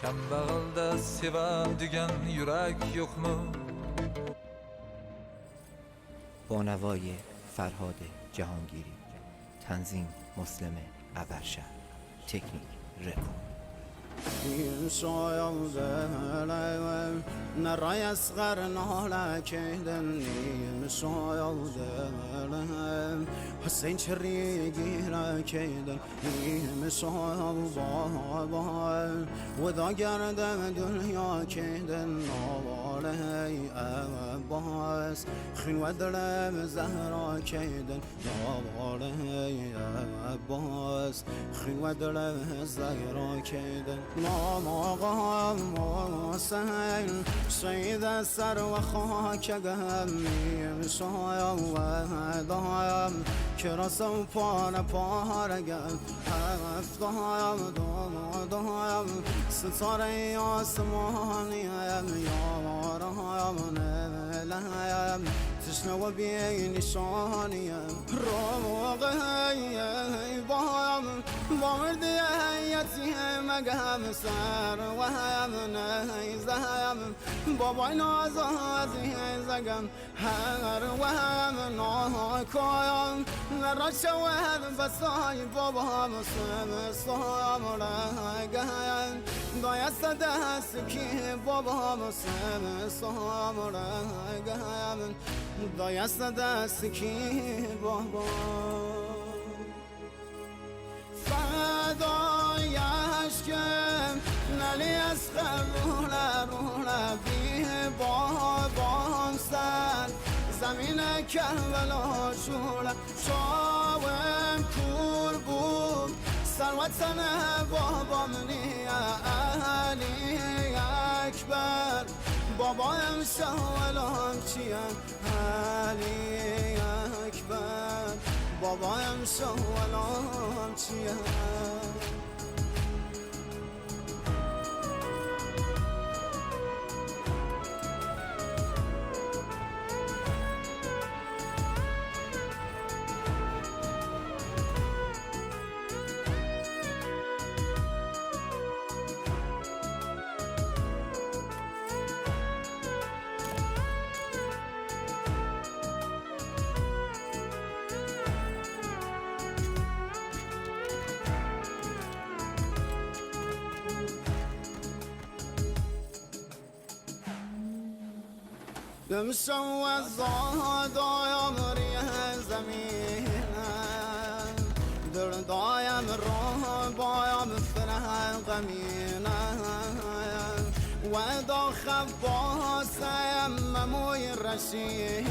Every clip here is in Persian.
Kambag'alda sevadigan yurak yo'qmi? با نوای فرهاد جهانگیری، تنظیم مسلم ابرشهر، تکنیک رکورد. شاید نرای اصغر نالکیدن نیم شاید حسین چریگی رکیدن نیم شاید و دا گردم دنیا کیدن نواله عباس خین و دلم زهرا کیدن نواله عباس خین و دلم زهرا کیدن نام آقا حسین شهید سر و خاک گمیم شاید دایم که رسم پاره گم هفتایم دایم ستاره آسمانیم یارایم نلایم تشنه و بی نشانیم روغی بایم با مردی یتیم گم سر و هم نیزم بابای نازازی زگم هر و هم ناکایم نرا شود بسای بابا مسلم سام رگم دایست دست کی بابا مسلم سام رگم دایست دست کی بابا فدای عشقم نلی از روله بی بابام سر زمین کربلا شوله شاوم کور بود سروتن بابام نیا علی اکبر بابایم شاولام چیم علی اکبر بابایم شاولام چیم دمشو زادایم ریه زمینم دردایم راه بایم فرح غمینم و دا خباسم مموی رشیدم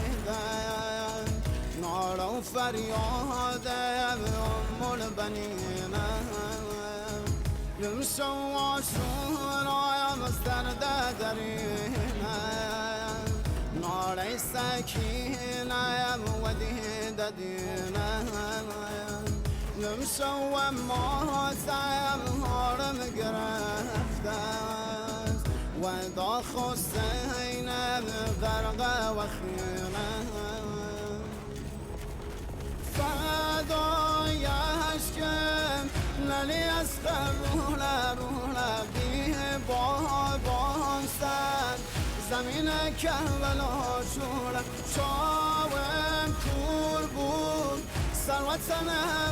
نارو فریادم ام البنینم دمشو آشورایم سرد درینم ناری سکینم و دیدینم نمشو ما سیم هارم گرفتم و دا خسینم غرق و خینم فدای عشقم نلی از روله بی بابام سر زمین کربلا شوله شاوم کور بود سروتن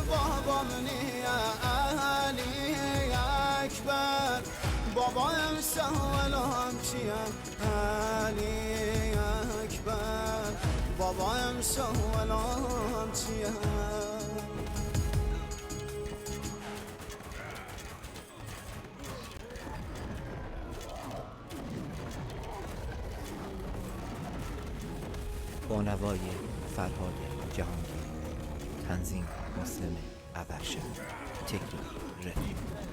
بابام نیا علی اکبر بابایم شاولام چیم علی اکبر بابایم شاولام چیم با نوای فرهاد جهانگیری، تنظیم مسلم ابرشهر، تکنیک رکورد.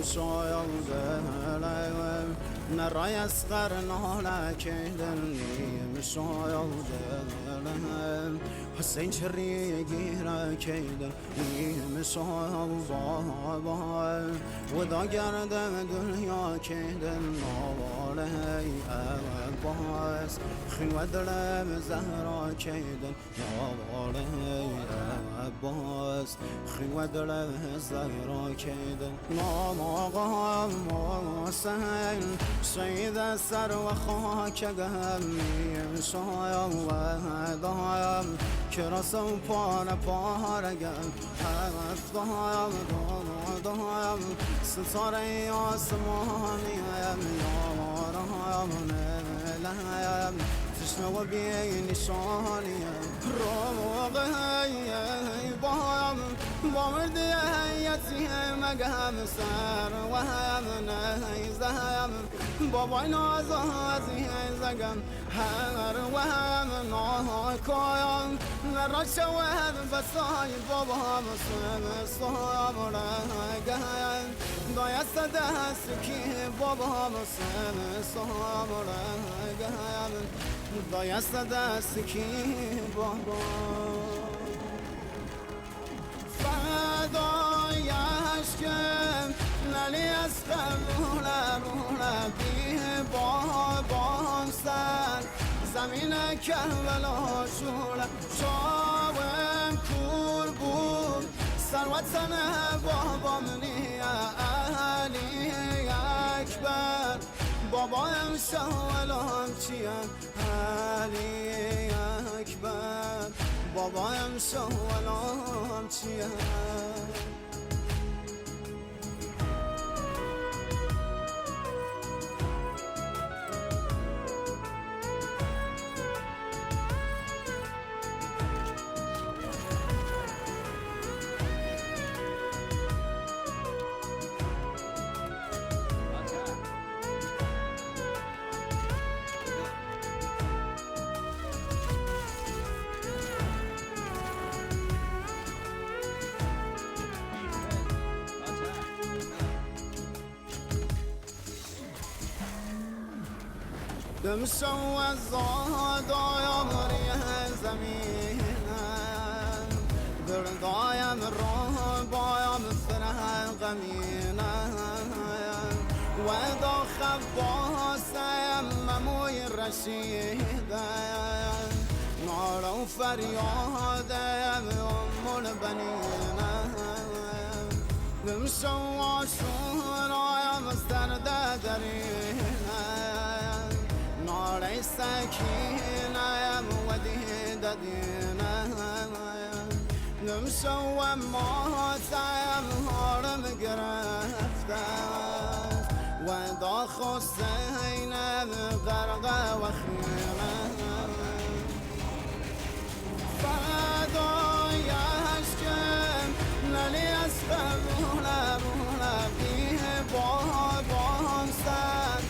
شاید نرای اصغر نالکیدن نیم شاید حسین چریگی رکیدن نیم شاید و دا گردم دنیا کیدن نواله عباس خیوه دلم زهرا کیدن یاوار عباس خیوه دلم زهرا کیدن نام آقا حسین سید سر و خاک گمی شایم و دایم که رسم پارگم هفت دایم ستاره آسمانیم یارم نمیلیم تشنه و بی نشانیم روغی بایم با مردی یتیم گم سر و هم نیزم بابای نازازی زگم هر و هم ناکایم نرا شود بسای بابا مسلم رگم دایست دست کی بابا مسلم رگم دایست دست کی بابا فدای عشقم نلی از قبول بی بابام سر زمین کربلا شاوم کور بود سروتن بابام نیا علی اکبر بابایم شاولام چیم علی اکبر بابایم شاولام چیم دمشو از زادایم ریه زمینم دردایم راه بایم فرح غمینم و دا خباسم مموی رشیدم نارا و فریادم ام البنینم دمشو آشورایم از درد درینم ناري سكينة ودي دينا نمشوا موت هارم قرفتا ودا خسينا غرقة وخيمة فداي عشقم نلي أسفرونا بيه بابام سر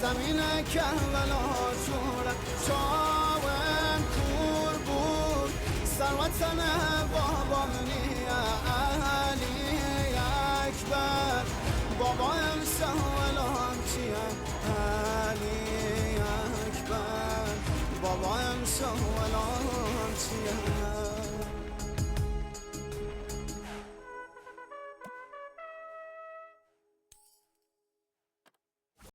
زمین کربلا شاوم کور بود سروتن بابام نیا علی اکبر بابایم شاولام چیم علی اکبر بابایم شاولام چیم